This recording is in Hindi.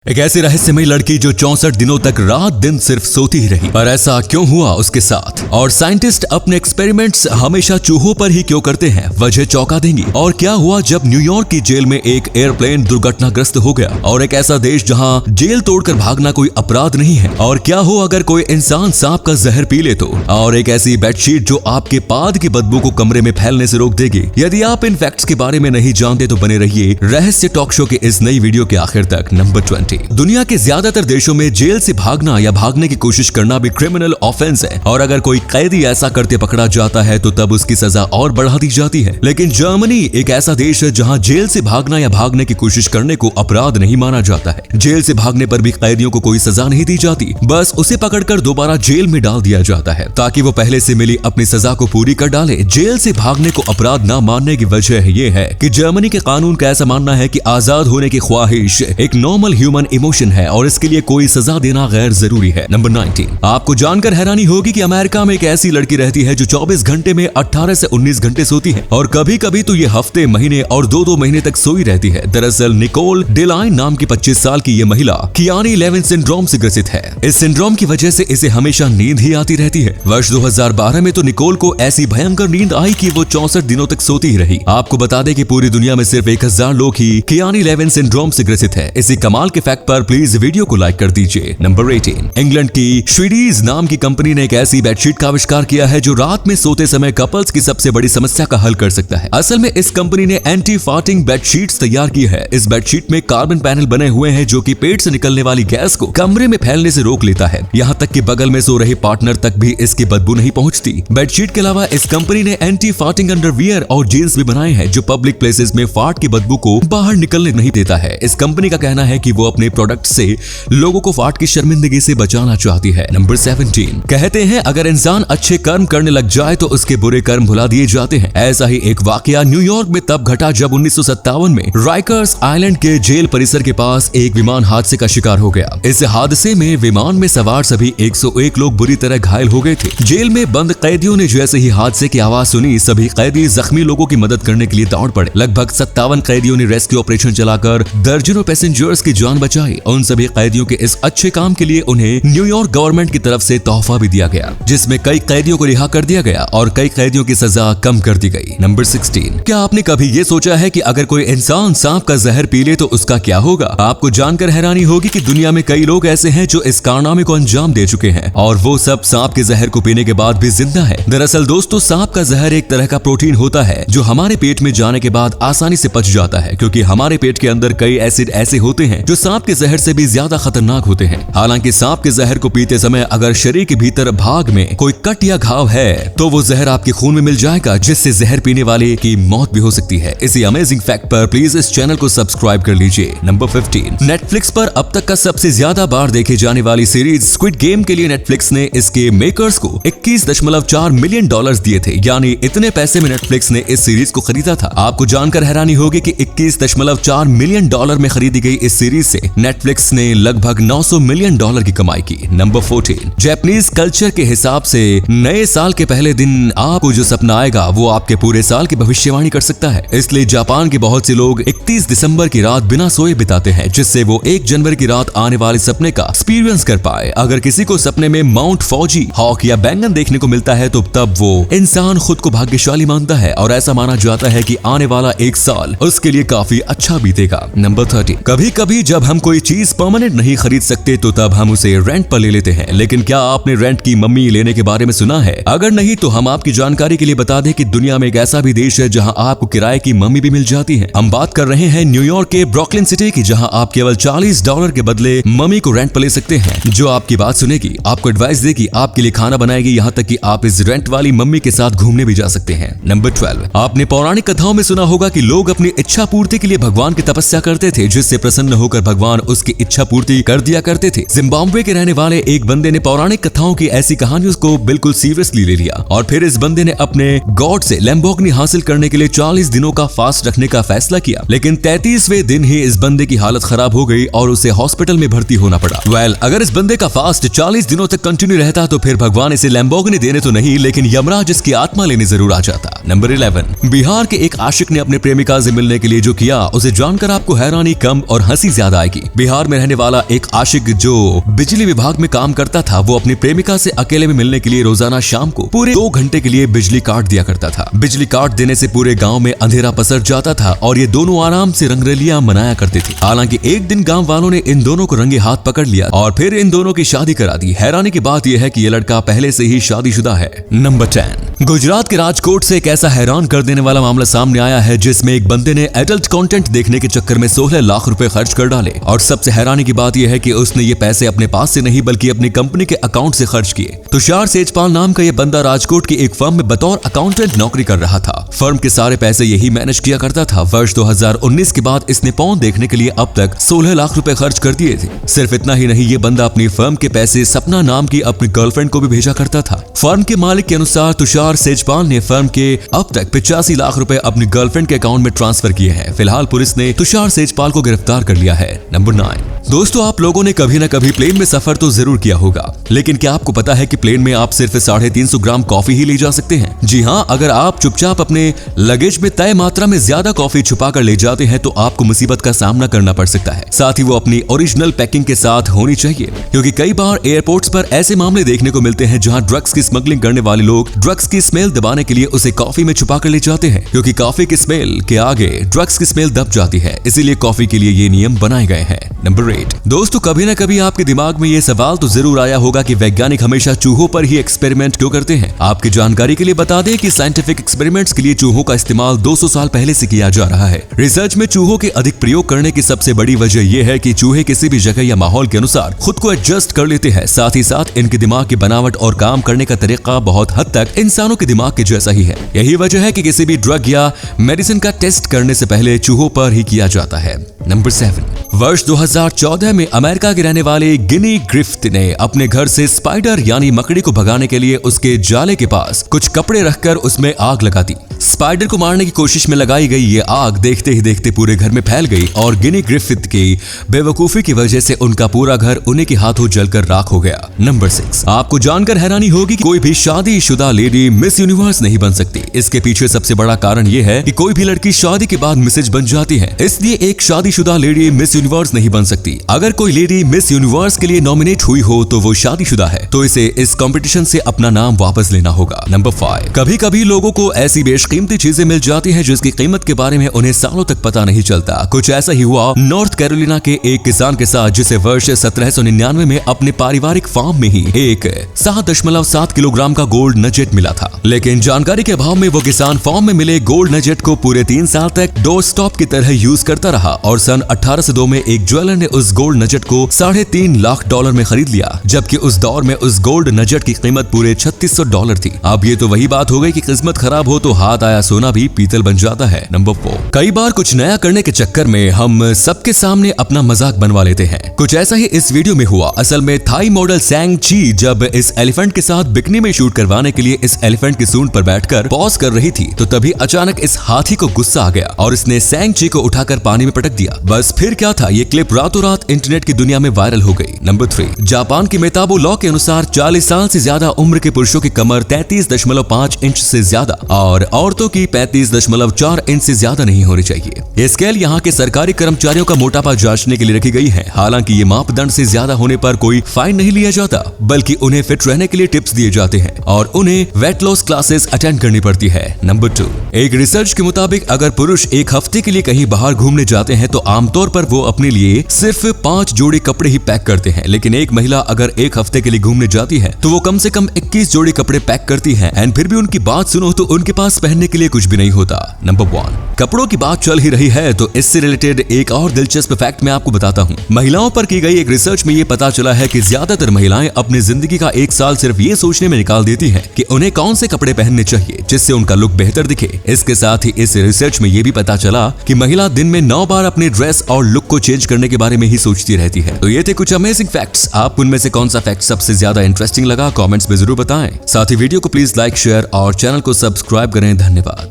एक ऐसी रहस्यमयी लड़की जो 64 दिनों तक रात दिन सिर्फ सोती ही रही। पर ऐसा क्यों हुआ उसके साथ? और साइंटिस्ट अपने एक्सपेरिमेंट्स हमेशा चूहों पर ही क्यों करते हैं? वजह चौंका देंगी। और क्या हुआ जब न्यूयॉर्क की जेल में एक एयरप्लेन दुर्घटनाग्रस्त हो गया? और एक ऐसा देश जहां जेल तोड़कर भागना कोई अपराध नहीं है। और क्या हो अगर कोई इंसान सांप का जहर पी ले तो? और एक ऐसी बेडशीट जो आपके पाद की बदबू को कमरे में फैलने से रोक देगी। यदि आप इन फैक्ट्स के बारे में नहीं जानते तो बने रहिए रहस्य टॉक शो के इस नई वीडियो के आखिर तक। नंबर 20। दुनिया के ज्यादातर देशों में जेल से भागना या भागने की कोशिश करना भी क्रिमिनल ऑफेंस है। और अगर कोई कैदी ऐसा करते पकड़ा जाता है तो तब उसकी सजा और बढ़ा दी जाती है। लेकिन जर्मनी एक ऐसा देश है जहां जेल से भागना या भागने की कोशिश करने को अपराध नहीं माना जाता है। जेल से भागने पर भी कैदियों को कोई सजा नहीं दी जाती, बस उसे पकड़कर दोबारा जेल में डाल दिया जाता है ताकि वो पहले से मिली अपनी सजा को पूरी कर डाले। जेल से भागने को अपराध न मानने की वजह ये है कि जर्मनी के कानून का ऐसा मानना है कि आजाद होने की ख्वाहिश एक नॉर्मल ह्यूमन इमोशन है और इसके लिए कोई सजा देना गैर जरूरी है। नंबर 19। आपको जानकर हैरानी होगी कि अमेरिका में एक ऐसी लड़की रहती है जो 24 घंटे में 18 से 19 घंटे सोती है और कभी कभी तो ये हफ्ते, महीने और 2-2 महीने तक सोई रहती है। दरअसल निकोल डेलाइन नाम की 25 साल की ये महिला कियानी-लेविन सिंड्रोम से ग्रसित है। इस सिंड्रोम की वजह से इसे हमेशा नींद ही आती रहती है। वर्ष 2012 में तो निकोल को ऐसी भयंकर नींद आई कि वो 64 दिनों तक सोती ही रही। आपको बता दें कि पूरी दुनिया में सिर्फ 1000 लोग ही कियानी-लेविन सिंड्रोम से ग्रसित है। इसी कमाल के फैक्ट पर प्लीज वीडियो को लाइक कर दीजिए। नंबर 18। इंग्लैंड की स्वीडीज नाम की कंपनी ने एक ऐसी बेडशीट का आविष्कार किया है जो रात में सोते समय कपल्स की सबसे बड़ी समस्या का हल कर सकता है। असल में इस कंपनी ने एंटी फार्टिंग बेडशीट्स तैयार की है। इस बेडशीट में कार्बन पैनल बने हुए हैं जो कि पेट से निकलने वाली गैस को कमरे में फैलने से रोक लेता है। यहाँ तक कि बगल में सो रहे पार्टनर तक भी इसकी बदबू नहीं पहुँचती। बेडशीट के अलावा इस कंपनी ने एंटी फार्टिंग अंडरवियर और जीन्स भी बनाए हैं जो पब्लिक प्लेसेस में फार्ट की बदबू को बाहर निकलने नहीं देता है। इस कंपनी का कहना है कि वो अपने प्रोडक्ट से लोगों को फाट की शर्मिंदगी से बचाना चाहती है। नंबर 17। कहते हैं अगर इंसान अच्छे कर्म करने लग जाए तो उसके बुरे कर्म भुला दिए जाते हैं। ऐसा ही एक वाकया न्यूयॉर्क में तब घटा जब 1957 में राइकर्स आइलैंड के जेल परिसर के पास एक विमान हादसे का शिकार हो गया। इस हादसे में विमान में सवार सभी 101 लोग बुरी तरह घायल हो गए थे। जेल में बंद कैदियों ने जैसे ही हादसे की आवाज सुनी, सभी कैदी जख्मी लोगों की मदद करने के लिए दौड़ पड़े। लगभग 57 कैदियों ने रेस्क्यू ऑपरेशन चलाकर दर्जनों पैसेंजर्स की जान बचाई। उन सभी कैदियों के इस अच्छे काम के लिए उन्हें न्यूयॉर्क गवर्नमेंट की तरफ से तोहफा भी दिया गया, जिसमें कई कैदियों को रिहा कर दिया गया और कई कैदियों की सजा कम कर दी गई। नंबर 16। क्या आपने कभी ये सोचा है कि अगर कोई इंसान सांप का जहर पी ले तो उसका क्या होगा? आपको जानकर हैरानी होगी कि दुनिया में कई लोग ऐसे हैं जो इस कारनामे को अंजाम दे चुके हैं और वो सब सांप के जहर को पीने के बाद भी जिंदा है। दरअसल दोस्तों, सांप का जहर एक तरह का प्रोटीन होता है जो हमारे पेट में जाने के बाद आसानी से पच जाता है, क्योंकि हमारे पेट के अंदर कई एसिड ऐसे होते हैं जो सांप के जहर से भी ज्यादा खतरनाक होते हैं। हालांकि सांप के जहर को पीते समय अगर शरीर के भीतर भाग में कोई कट या घाव है तो वो जहर आपके खून में मिल जाएगा, जिससे जहर पीने वाले की मौत भी हो सकती है। इसी अमेजिंग फैक्ट पर प्लीज इस चैनल को सब्सक्राइब कर लीजिए। नंबर 15। नेटफ्लिक्स पर अब तक का सबसे ज्यादा बार देखी जाने वाली सीरीज स्क्विड गेम के लिए नेटफ्लिक्स ने इसके मेकर्स को $21.4 मिलियन दिए थे। यानी इतने पैसे में नेटफ्लिक्स ने इस सीरीज को खरीदा था। आपको जानकर हैरानी होगी कि $21.4 मिलियन में खरीदी गई इस सीरीज से नेटफ्लिक्स ने लगभग $900 मिलियन की कमाई की। नंबर 14। जापानीज कल्चर के हिसाब से नए साल के पहले दिन आपको जो सपना आएगा वो आपके पूरे साल की भविष्यवाणी कर सकता है। इसलिए जापान के बहुत से लोग 31 दिसंबर की रात बिना सोए बिताते हैं, जिससे वो 1 जनवरी की रात आने वाले सपने का एक्सपीरियंस कर पाए। अगर किसी को सपने में माउंट फौजी, हॉक या बैंगन देखने को मिलता है तो तब वो इंसान खुद को भाग्यशाली मानता है और ऐसा माना जाता है कि आने वाला 1 साल उसके लिए काफी अच्छा बीतेगा। नंबर 30। कभी कभी जब हम कोई चीज परमानेंट नहीं खरीद सकते तो तब हम उसे रेंट पर ले लेते हैं। लेकिन क्या आपने रेंट की मम्मी लेने के बारे में सुना है? अगर नहीं तो हम आपकी जानकारी के लिए बता दें कि दुनिया में एक ऐसा भी देश है जहां आपको किराए की मम्मी भी मिल जाती है। हम बात कर रहे हैं न्यूयॉर्क के ब्रुकलिन सिटी की, जहां आप केवल $40 के बदले मम्मी को रेंट पर ले सकते हैं, जो आपकी बात सुनेगी, आपको एडवाइस देगी, आपके लिए खाना बनाएगी, यहाँ तक कि आप इस रेंट वाली मम्मी के साथ घूमने भी जा सकते हैं। नंबर 12। आपने पौराणिक कथाओं में सुना होगा कि लोग अपनी इच्छा पूर्ति के लिए भगवान की तपस्या करते थे, जिससे प्रसन्न होकर भगवान उसकी इच्छा पूर्ति कर दिया करते थे। जिम्बाब्वे के रहने वाले एक बंदे ने पौराणिक कथाओं की ऐसी कहानियों को बिल्कुल सीरियसली ले लिया और फिर इस बंदे ने अपने गॉड से लैम्बोर्गिनी हासिल करने के लिए 40 दिनों का फास्ट रखने का फैसला किया। लेकिन 33वें दिन ही इस बंदे की हालत खराब हो गई और उसे हॉस्पिटल में भर्ती होना पड़ा। अगर इस बंदे का फास्ट 40 दिनों तक कंटिन्यू रहता तो फिर भगवान इसे लैम्बोर्गिनी देने तो नहीं, लेकिन यमराज इसकी आत्मा लेने जरूर आ जाता। नंबर 11। बिहार के एक आशिक ने अपने प्रेमिका से मिलने के लिए जो किया उसे जानकर आपको हैरानी कम और हंसी ज्यादा आएगी। जाएगी। बिहार में रहने वाला एक आशिक जो बिजली विभाग में काम करता था, वो अपनी प्रेमिका से अकेले में मिलने के लिए रोजाना शाम को पूरे 2 घंटे के लिए बिजली काट दिया करता था। बिजली काट देने से पूरे गांव में अंधेरा पसर जाता था और ये दोनों आराम से रंगरलियां मनाया करते थे। हालांकि एक दिन गांव वालों ने इन दोनों को रंगे हाथ पकड़ लिया और फिर इन दोनों की शादी करा दी। हैरानी की बात यह है कि ये लड़का पहले से ही शादीशुदा है। नंबर 10, गुजरात के राजकोट से एक ऐसा हैरान कर देने वाला मामला सामने आया है जिसमें एक बंदे ने एडल्ट कंटेंट देखने के चक्कर में 16 लाख रुपए खर्च कर डाले। और सबसे हैरानी की बात यह है कि उसने ये पैसे अपने पास से नहीं बल्कि अपनी कंपनी के अकाउंट से खर्च किए। तुषार सेजपाल नाम का ये बंदा राजकोट की एक फर्म में बतौर अकाउंटेंट नौकरी कर रहा था। फर्म के सारे पैसे यही मैनेज किया करता था। वर्ष 2019 के बाद इसने पॉन देखने के लिए अब तक 16 लाख रुपए खर्च कर दिए थे। सिर्फ इतना ही नहीं, ये बंदा अपनी फर्म के पैसे सपना नाम की अपनी गर्लफ्रेंड को भी भेजा करता था। फर्म के मालिक के अनुसार तुषार सेजपाल ने फर्म के अब तक 85 लाख रुपए अपनी गर्लफ्रेंड के अकाउंट में ट्रांसफर किए हैं। फिलहाल पुलिस ने तुषार सेजपाल को गिरफ्तार कर लिया है। नंबर 9, दोस्तों आप लोगों ने कभी न कभी प्लेन में सफर तो जरूर किया होगा, लेकिन क्या आपको पता है कि प्लेन में आप सिर्फ 350 ग्राम कॉफी ही ले जा सकते हैं? जी हाँ, अगर आप चुपचाप अपने लगेज में तय मात्रा में ज्यादा कॉफी छुपा कर ले जाते हैं तो आपको मुसीबत का सामना करना पड़ सकता है। साथ ही वो अपनी ओरिजिनल पैकिंग के साथ होनी चाहिए, क्योंकि कई बार एयरपोर्ट्स पर ऐसे मामले देखने को मिलते हैं जहां ड्रग्स की स्मगलिंग करने वाले लोग ड्रग्स की स्मेल दबाने के लिए उसे कॉफी में छुपा कर ले जाते हैं, क्योंकि कॉफी की स्मेल के आगे ड्रग्स की स्मेल दब जाती है। इसीलिए कॉफी के लिए ये नियम बनाए गए हैं। नंबर 8, दोस्तों कभी न कभी आपके दिमाग में ये सवाल तो जरूर आया होगा कि वैज्ञानिक हमेशा चूहों पर ही एक्सपेरिमेंट क्यों करते हैं। आपकी जानकारी के लिए बता दें कि साइंटिफिक एक्सपेरिमेंट्स के लिए चूहों का इस्तेमाल 200 साल पहले से किया जा रहा है। रिसर्च में चूहों के अधिक प्रयोग करने की सबसे बड़ी वजह यह है कि चूहे किसी भी जगह या माहौल के अनुसार खुद को एडजस्ट कर लेते हैं। साथ ही साथ इनके दिमाग की बनावट और काम करने का तरीका बहुत हद तक इंसानों के दिमाग के जैसा ही है। यही वजह है कि किसी भी ड्रग या मेडिसिन का टेस्ट करने से पहले चूहों पर ही किया जाता है। नंबर 7, वर्ष 2014 में अमेरिका के रहने वाले गिनी ग्रिफ्थ ने अपने घर से स्पाइडर यानी मकड़ी को भगाने के लिए उसके जाले के पास कुछ कपड़े रखकर उसमें आग लगा दी। स्पाइडर को मारने की कोशिश में लगाई गई ये आग देखते ही देखते पूरे घर में फैल गई और गिनी ग्रिफिथ की बेवकूफी की वजह से उनका पूरा घर उन्हीं के हाथों जलकर राख हो गया। नंबर 6, आपको जानकर हैरानी होगी कि कोई भी शादीशुदा लेडी मिस यूनिवर्स नहीं बन सकती। इसके पीछे सबसे बड़ा कारण ये है कि कोई भी लड़की शादी के बाद मिसेज बन जाती है, इसलिए एक शादीशुदा लेडी मिस यूनिवर्स नहीं बन सकती। अगर कोई लेडी मिस यूनिवर्स के लिए नॉमिनेट हुई हो तो वो शादीशुदा है, तो इसे इस कंपटीशन से अपना नाम वापस लेना होगा। नंबर 5, कभी कभी लोगों को ऐसी बेशकीमती चीजें मिल जाती हैं जिसकी कीमत के बारे में उन्हें सालों तक पता नहीं चलता। कुछ ऐसा ही हुआ नॉर्थ कैरोलिना के एक किसान के साथ, जिसे वर्ष 1799 में अपने पारिवारिक फार्म में ही एक 7.7 किलोग्राम का गोल्ड नजेट मिला था। लेकिन जानकारी के अभाव में वो किसान फार्म में मिले गोल्ड नजेट को पूरे 3 साल तक डोर स्टॉप की तरह यूज करता रहा और सन 1802 में एक ज्वेलर ने उस गोल्ड नजेट को $3.5 लाख में खरीद लिया, जबकि उस दौर में उस गोल्ड नजेट की कीमत पूरे $3600 थी। अब ये तो वही बात हो गई कि किस्मत खराब हो तो हाथ आया सोना भी पीतल बन जाता है। नंबर 4, कई बार कुछ नया करने के चक्कर में हम सबके सामने अपना मजाक बनवा लेते हैं। कुछ ऐसा ही इस वीडियो में हुआ। असल में थाई मॉडल सैंग ची जब इस एलिफेंट के साथ बिकनी में शूट करवाने के लिए इस एलिफेंट की सूंड पर बैठकर पॉज कर रही थी, तो तभी अचानक इस हाथी को गुस्सा आ गया और इसने सैंग ची को उठाकर पानी में पटक दिया। बस फिर क्या था, ये क्लिप रातों रात इंटरनेट की दुनिया में वायरल हो गई। नंबर 3, जापान की मेताबो लॉ के अनुसार 40 साल से ज्यादा उम्र के पुरुषों की कमर 33.5 इंच से ज्यादा और औरतों की 35.4 इंच से ज्यादा नहीं होनी चाहिए। ये स्केल यहाँ के सरकारी कर्मचारियों का मोटापा जांचने के लिए रखी गई है। हालांकि ये मापदंड से ज्यादा होने पर कोई फाइन नहीं लिया जाता, बल्कि उन्हें फिट रहने के लिए टिप्स दिए जाते हैं और उन्हें वेट लॉस क्लासेस अटेंड करनी पड़ती है। नंबर 2, एक रिसर्च के मुताबिक अगर पुरुष एक हफ्ते के लिए कहीं बाहर घूमने जाते हैं तो आमतौर पर वो अपने लिए सिर्फ 5 जोड़ी कपड़े ही पैक करते हैं, लेकिन एक महिला अगर एक हफ्ते के लिए घूमने जाती है तो वो कम से कम 21 जोड़ी कपड़े पैक करती है। एंड फिर भी उनकी बात सुनो तो उनके पास पहनने के लिए कुछ भी नहीं होता। नंबर 1, कपड़ों की बात चल ही रही है तो इससे रिलेटेड एक और दिलचस्प फैक्ट मैं आपको बताता हूँ। महिलाओं पर की गई एक रिसर्च में ये पता चला है कि ज्यादातर महिलाएं अपनी जिंदगी का 1 साल सिर्फ ये सोचने में निकाल देती हैं कि उन्हें कौन से कपड़े पहनने चाहिए जिससे उनका लुक बेहतर दिखे। इसके साथ ही इस रिसर्च में ये भी पता चला कि महिला दिन में 9 बार अपने ड्रेस और लुक को चेंज करने के बारे में ही सोचती रहती है। तो ये थे कुछ अमेजिंग फैक्ट्स। आप उनमें से कौन सा फैक्ट सबसे ज्यादा इंटरेस्टिंग लगा कमेंट्स में जरूर बताएं। साथ ही वीडियो को प्लीज लाइक, शेयर और चैनल को सब्सक्राइब करें। धन्यवाद।